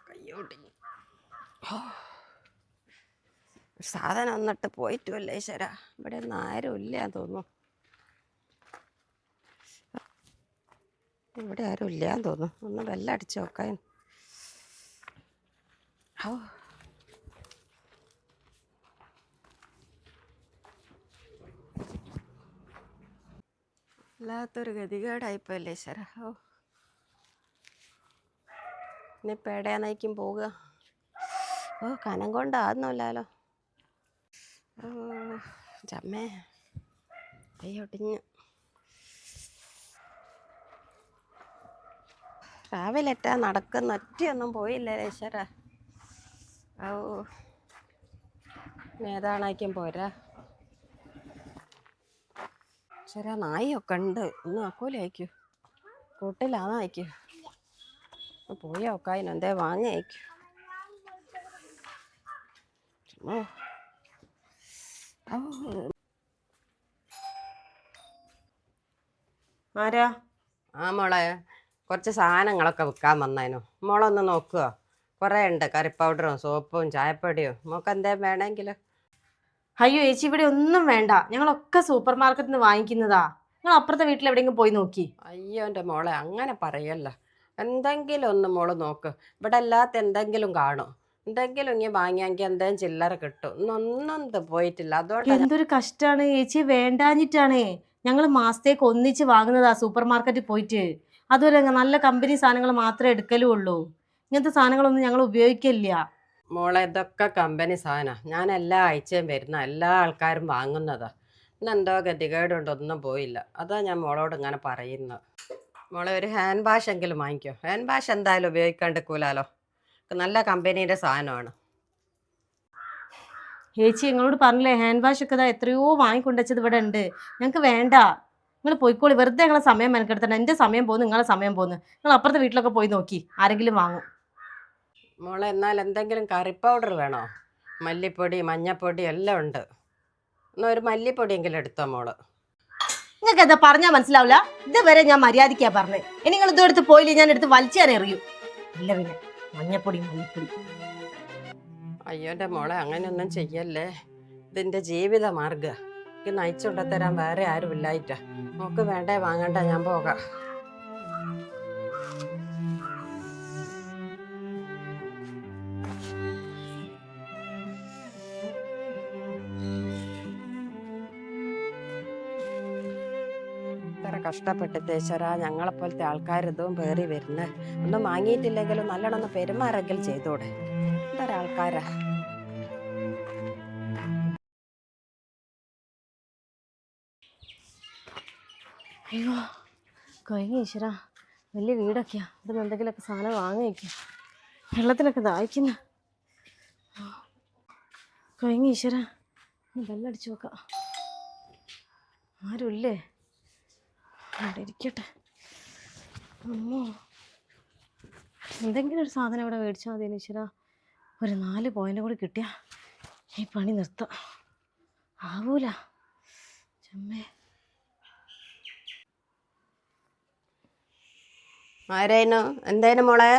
കയ്യോട്ടിഞ്ഞു. സാധനം ഒന്നിട്ട് പോയിട്ടുമല്ലേ ഈശ്വര. ഇവിടെ ഒന്നും ആരും ഇല്ല തോന്നുന്നു. ഇവിടെ ആരും ഇല്ലാന്ന് തോന്നുന്നു. ഒന്ന് ബെല്ലടിച്ച് നോക്കാൻ. ഓ വല്ലാത്തൊരു ഗതികേടായിപ്പോയല്ലേ ഈശ്വര. ഓ ഇനിയിപ്പോൾ എവിടെയാന്നായിരിക്കും പോവുക? ഓ കനം കൊണ്ടാകുന്നില്ലല്ലോ. ഓ ചമ്മേ കയ്യൊട്ടിഞ്ഞ്. രാവിലെ ഇട്ടാ നടക്കുന്ന ഒറ്റയൊന്നും പോയില്ലേ ഈശ്വര. ഓ ഏതാണായിരിക്കും പോരാ. ഈശ്വര നായൊക്കെ ഉണ്ട്. ഒന്നും ആക്കൂലായിരിക്കൂ. കൂട്ടിലാന്നായിരിക്കൂ. പോയി നോക്കാതിന് എന്തേ വാങ്ങിയായിരിക്കും. ഓ ആരാ? ആ മോളെ, കുറച്ച് സാധനങ്ങളൊക്കെ വിൽക്കാൻ വന്നതിനു. മോളൊന്ന് നോക്കുക. കുറേ ഉണ്ട്. കറി പൗഡറും സോപ്പും ചായപ്പൊടിയും. മോൾക്ക് എന്തേലും വേണമെങ്കിൽ. അയ്യോ ചേച്ചി, ഇവിടെ ഒന്നും വേണ്ട. ഞങ്ങളൊക്കെ സൂപ്പർ മാർക്കറ്റിൽ നിന്ന് വാങ്ങിക്കുന്നതാ. നിങ്ങൾ അപ്പുറത്തെ വീട്ടിൽ എവിടെയെങ്കിലും പോയി നോക്കി. അയ്യോ എൻ്റെ മോളെ, അങ്ങനെ പറയല്ല. എന്തെങ്കിലും ഒന്ന് മോള് നോക്ക്. ഇവിടെ അല്ലാത്ത എന്തെങ്കിലും കാണും. എന്തെങ്കിലും ഇങ്ങനെ വാങ്ങിയെങ്കിൽ എന്തെങ്കിലും ചില്ലറ കിട്ടും. ഇന്നൊന്നും പോയിട്ടില്ല. അതുകൊണ്ടാണ്. എന്തൊരു കഷ്ടാണ് ചേച്ചി, വേണ്ടാഞ്ഞിട്ടാണ്. ഞങ്ങൾ മാസത്തേക്ക് ഒന്നിച്ച് വാങ്ങുന്നതാ സൂപ്പർ മാർക്കറ്റിൽ പോയിട്ട്. അതുപോലെ നല്ല കമ്പനി സാധനങ്ങൾ മാത്രമേ എടുക്കലും ഉള്ളൂ. ഇങ്ങനത്തെ സാധനങ്ങളൊന്നും ഞങ്ങൾ ഉപയോഗിക്കില്ല. മോളെ, ഇതൊക്കെ കമ്പനി സാധനമാണ്. ഞാൻ എല്ലാ ആഴ്ചയും വരുന്ന എല്ലാ ആൾക്കാരും വാങ്ങുന്നതാ. ഇന്നെന്തോ ഗതികേടുണ്ട്, ഒന്നും പോയില്ല. അതാ ഞാൻ മോളോട് ഇങ്ങനെ പറയുന്നത്. മോളെ, ഒരു ഹാൻഡ് വാഷ് എങ്കിലും വാങ്ങിക്കോ. ഹാൻഡ് വാഷ് എന്തായാലും ഉപയോഗിക്കാണ്ടിരിക്കൂലോ. നല്ല കമ്പനീൻ്റെ സാധനമാണ്. ചേച്ചി ഞങ്ങളോട് പറഞ്ഞില്ലേ, ഹാൻഡ് വാഷ് ഒക്കെ എത്രയോ വാങ്ങിക്കൊണ്ടുവച്ചത് ഇവിടെ ഉണ്ട്. ഞങ്ങൾക്ക് വേണ്ട. നിങ്ങൾ പോയിക്കോളി. വെറുതെ ഞങ്ങളെ സമയം മെനക്കെടുത്തണ്ട. എൻ്റെ സമയം പോകുന്നു, നിങ്ങളെ സമയം പോകുന്നു. നിങ്ങൾ അപ്പുറത്തെ വീട്ടിലൊക്കെ പോയി നോക്കി, ആരെങ്കിലും വാങ്ങും. മോളെ, എന്നാൽ എന്തെങ്കിലും കറി പൗഡർ വേണോ? മല്ലിപ്പൊടി മഞ്ഞപ്പൊടി എല്ലാം ഉണ്ട്. എന്നാൽ ഒരു മല്ലിപ്പൊടിയെങ്കിലും എടുത്തോ മോള്. നിങ്ങൾക്ക് എന്താ പറഞ്ഞാൽ മനസ്സിലാവില്ല? ഇതുവരെ ഞാൻ മര്യാദയ്ക്കാ പറഞ്ഞത്. ഇനി നിങ്ങൾ ഇതെടുത്ത് പോയില്ലേ, ഞാൻ എടുത്ത് വലിച്ചാൻ എറിയും. ഇല്ല പിന്നെ മഞ്ഞപ്പൊടി മല്ലിപ്പൊടി. അയ്യോ എൻ്റെ മോളെ, അങ്ങനെയൊന്നും ചെയ്യല്ലേ. ഇതിൻ്റെ ജീവിത മാർഗ്ഗ. എനിക്ക് നയിച്ചുകൊണ്ട തരാൻ വേറെ ആരും ഇല്ലായിട്ടാ. നോക്ക് വേണ്ടേ വാങ്ങണ്ട, ഞാൻ പോകാം. ഇത്ര കഷ്ടപ്പെട്ട് തേച്ചരാ ഞങ്ങളെപ്പോലത്തെ ആൾക്കാർ ഇതും പേറി വരുന്നത്. ഒന്നും വാങ്ങിയിട്ടില്ലെങ്കിലും നല്ലോണം ഒന്ന് പെരുമാറെങ്കിലും ചെയ്തൂടെ. എന്തൊരാൾക്കാരാ. അയ്യോ കഴിഞ്ഞ ഈശ്വര, വലിയ വീടൊക്കെയാ. ഇവിടെ എന്തെങ്കിലുമൊക്കെ സാധനം വാങ്ങി വയ്ക്കും. വെള്ളത്തിനൊക്കെ ദാഹിക്കുന്ന. കഴിഞ്ഞ ഈശ്വര, ബെല്ലടിച്ചു നോക്കാം. ആരുമില്ലേ? അവിടെ ഇരിക്കട്ടെ. അമ്മോ, എന്തെങ്കിലും ഒരു സാധനം ഇവിടെ മേടിച്ചാൽ മതി ഈശ്വര. ഒരു 4 പോയിന്റ് കൂടി കിട്ടിയ ഈ പണി നിർത്താം. ആവൂല ചമ്മേ. ആരേനു എന്തേനു മോളെ?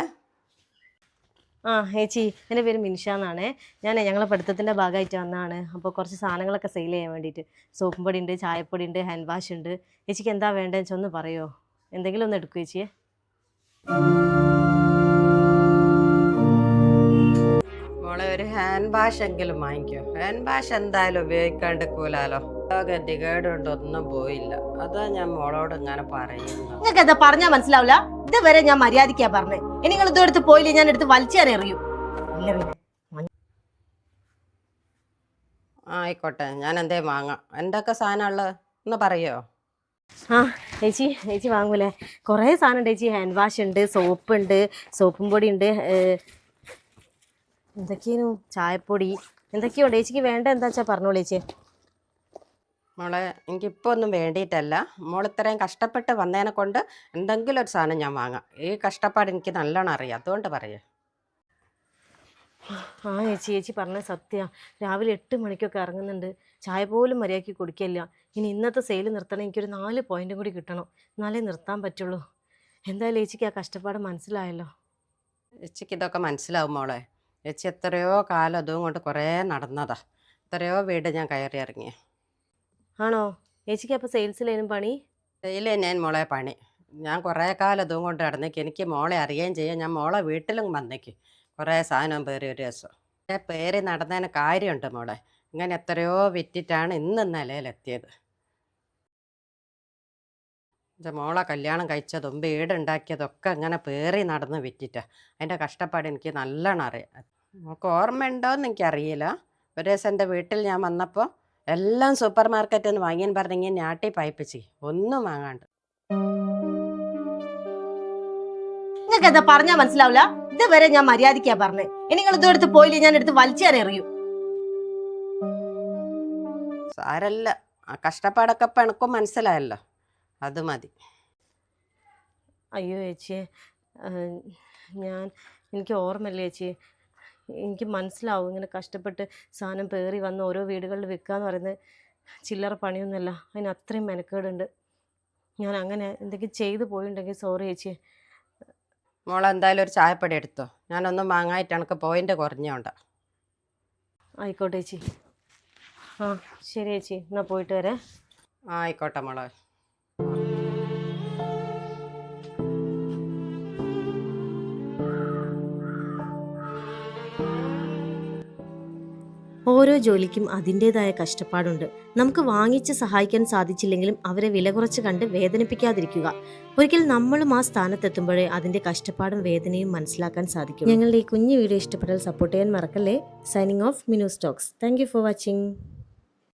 ആ ചേച്ചി, എൻ്റെ പേര് മിൻഷ എന്നാണ്. ഞാൻ ഞങ്ങളെ പഠിത്തത്തിൻ്റെ ഭാഗമായിട്ട് വന്നതാണ്. അപ്പോൾ കുറച്ച് സാധനങ്ങളൊക്കെ സെയിൽ ചെയ്യാൻ വേണ്ടിയിട്ട്. സോപ്പും പൊടി ഉണ്ട്, ചായപ്പൊടി ഉണ്ട്, ഹാൻഡ് വാഷ് ഉണ്ട്. ചേച്ചിക്ക് എന്താ വേണ്ടതെന്ന് വെച്ചാൽ ഒന്ന് പറയുമോ? എന്തെങ്കിലും ഒന്ന് എടുക്കൂ ചേച്ചിയെ. മോളെ, ഒരു ഹാൻഡ് വാഷ് എങ്കിലും വാങ്ങിക്കോ. ഹാൻഡ് വാഷ് എന്തായാലും ഉപയോഗിക്കാണ്ടിരിക്കൂലോ. ഗതികേടുണ്ട്, ഒന്നും പോയില്ല. അതാ ഞാൻ മോളോട് ഇങ്ങനെ പറയുന്നത്. നിങ്ങൾക്ക് എന്താ പറഞ്ഞാൽ മനസ്സിലാവില്ല? ഇതുവരെ ഞാൻ മര്യാദയ്ക്കാ പറഞ്ഞത്. ഇനി നിങ്ങൾ ഇതെടുത്ത് പോയില്ലേ, ഞാൻ എടുത്ത് വലിച്ചാൻ എറിയും. ഇല്ല പിന്നെ ആയിക്കോട്ടെ, ഞാൻ എന്തേ വാങ്ങാം. എന്തൊക്കെ സാധനമുള്ളത് ഒന്ന് പറയോ? ആ ചേച്ചി വാങ്ങൂലേ? കുറേ സാധനം ഉണ്ട് ചേച്ചി. ഹാൻഡ് വാഷ് ഉണ്ട്, സോപ്പ് ഉണ്ട്, സോപ്പും പൊടി ഉണ്ട്, എന്തൊക്കെയാണ് ചായപ്പൊടി, എന്തൊക്കെയോ ഉണ്ട്. ചേച്ചിക്ക് വേണ്ട എന്താ വെച്ചാൽ പറഞ്ഞോളൂ ചേച്ചിയെ. മോളെ, എനിക്കിപ്പോൾ ഒന്നും വേണ്ടിയിട്ടല്ല. മോൾ ഇത്രയും കഷ്ടപ്പെട്ട് വന്നതിനെ കൊണ്ട് എന്തെങ്കിലും ഒരു സാധനം ഞാൻ വാങ്ങാം. ഈ കഷ്ടപ്പാട് എനിക്ക് നല്ലോണം അറിയാം, അതുകൊണ്ട് പറയാം. ആ ചേച്ചി പറഞ്ഞത് സത്യമാണ്. രാവിലെ 8 മണിക്കൊക്കെ ഇറങ്ങുന്നുണ്ട്. ചായ പോലും മര്യാദയ്ക്ക് കുടിക്കില്ല. ഇനി ഇന്നത്തെ സെയിൽ നിർത്തണം. എനിക്കൊരു 4 പോയിന്റും കൂടി കിട്ടണം, എന്നാലേ നിർത്താൻ പറ്റുള്ളൂ. എന്തായാലും ചേച്ചിക്ക് ആ കഷ്ടപ്പാട് മനസ്സിലായല്ലോ. ചേച്ചിക്ക് ഇതൊക്കെ മനസ്സിലാവും മോളെ. ചേച്ചി എത്രയോ കാലം അതും കൊണ്ട് കുറേ നടന്നതാ. എത്രയോ വീട് ഞാൻ കയറി ഇറങ്ങിയ. ആണോ ചേച്ചിക്ക് അപ്പോൾ സെയിൽസിലേനും പണി? ഡെയിലി ഞാൻ മോളെ പണി. ഞാൻ കുറേ കാലം അതും കൊണ്ട് നടന്നേക്ക്. എനിക്ക് മോളെ അറിയുകയും ചെയ്യാം. ഞാൻ മോളെ വീട്ടിലും വന്നേക്ക് കുറേ സാധനം പേറി ഒരു ദിവസം. പേറി നടന്നതിന് കാര്യമുണ്ട് മോളെ. ഇങ്ങനെ എത്രയോ വിറ്റിട്ടാണ് ഇന്ന് നിലയിലെത്തിയത്. എൻ്റെ മോളെ കല്യാണം കഴിച്ചതും വീടുണ്ടാക്കിയതൊക്കെ ഇങ്ങനെ പേറി നടന്ന് വിറ്റിട്ടാ. അതിൻ്റെ കഷ്ടപ്പാട് എനിക്ക് നല്ലോണം അറിയാം. നമുക്ക് ഓർമ്മയുണ്ടോയെന്ന് എനിക്കറിയില്ല. ഒരു ദിവസം എൻ്റെ വീട്ടിൽ ഞാൻ വന്നപ്പോൾ എല്ലാം സൂപ്പർ മാർക്കറ്റിൽ നിന്ന് വാങ്ങിയെന്ന് പറഞ്ഞെങ്കിൽ ഞാട്ടി പയപ്പിച്ച് ഒന്നും വാങ്ങാണ്ട്. നിങ്ങൾക്ക് എന്താ പറഞ്ഞാൽ മനസ്സിലാവില്ല? ഇതുവരെ ഞാൻ മര്യാദയ്ക്കാ പറഞ്ഞേ. ഇനി നിങ്ങൾ ഇതെടുത്ത് പോയില്ലേ ഞാൻ എടുത്ത് വലിച്ചേറെ എറിയും. സാരല്ല, ആ കഷ്ടപ്പാടൊക്കെ ഇപ്പം എനിക്കും മനസ്സിലായല്ലോ, അത് മതി. അയ്യോ ചേച്ചിയെ, എനിക്ക് ഓർമ്മയില്ല ചേച്ചി. എനിക്ക് മനസ്സിലാവും ഇങ്ങനെ കഷ്ടപ്പെട്ട് സാധനം പേറി വന്ന് ഓരോ വീടുകളിൽ വെക്കുക എന്ന് പറയുന്നത് ചില്ലറ പണിയൊന്നുമല്ല. അതിന് അത്രയും മെനക്കേടുണ്ട്. ഞാൻ അങ്ങനെ എന്തെങ്കിലും ചെയ്തു പോയിട്ടുണ്ടെങ്കിൽ സോറി ചേച്ചി. മോളെന്തായാലും ഒരു ചായപ്പൊടി എടുത്തോ. ഞാനൊന്നും വാങ്ങായിട്ട് എനിക്ക് പോയിന്റ് കുറഞ്ഞോണ്ടാ. ആയിക്കോട്ടെ ചേച്ചി. ആ ശരി ചേച്ചി, എന്നാൽ പോയിട്ട് വരെ. ആയിക്കോട്ടെ മോളെ. ഓരോ ജോലിക്കും അതിൻ്റെതായ കഷ്ടപ്പാടുണ്ട്. നമുക്ക് വാങ്ങിച്ച് സഹായിക്കാൻ സാധിച്ചില്ലെങ്കിലും അവരെ വില കുറച്ച് കണ്ട് വേദനിപ്പിക്കാതിരിക്കുക. ഒരിക്കൽ നമ്മളും ആ സ്ഥാനത്തെത്തുമ്പോഴേ അതിൻ്റെ കഷ്ടപ്പാടും വേദനയും മനസ്സിലാക്കാൻ സാധിക്കും. ഞങ്ങളുടെ ഈ കുഞ്ഞു വീഡിയോ ഇഷ്ടപ്പെട്ടാൽ സപ്പോർട്ട് ചെയ്യാൻ മറക്കല്ലേ. Signing off, Minu Stocks. Thank you for watching.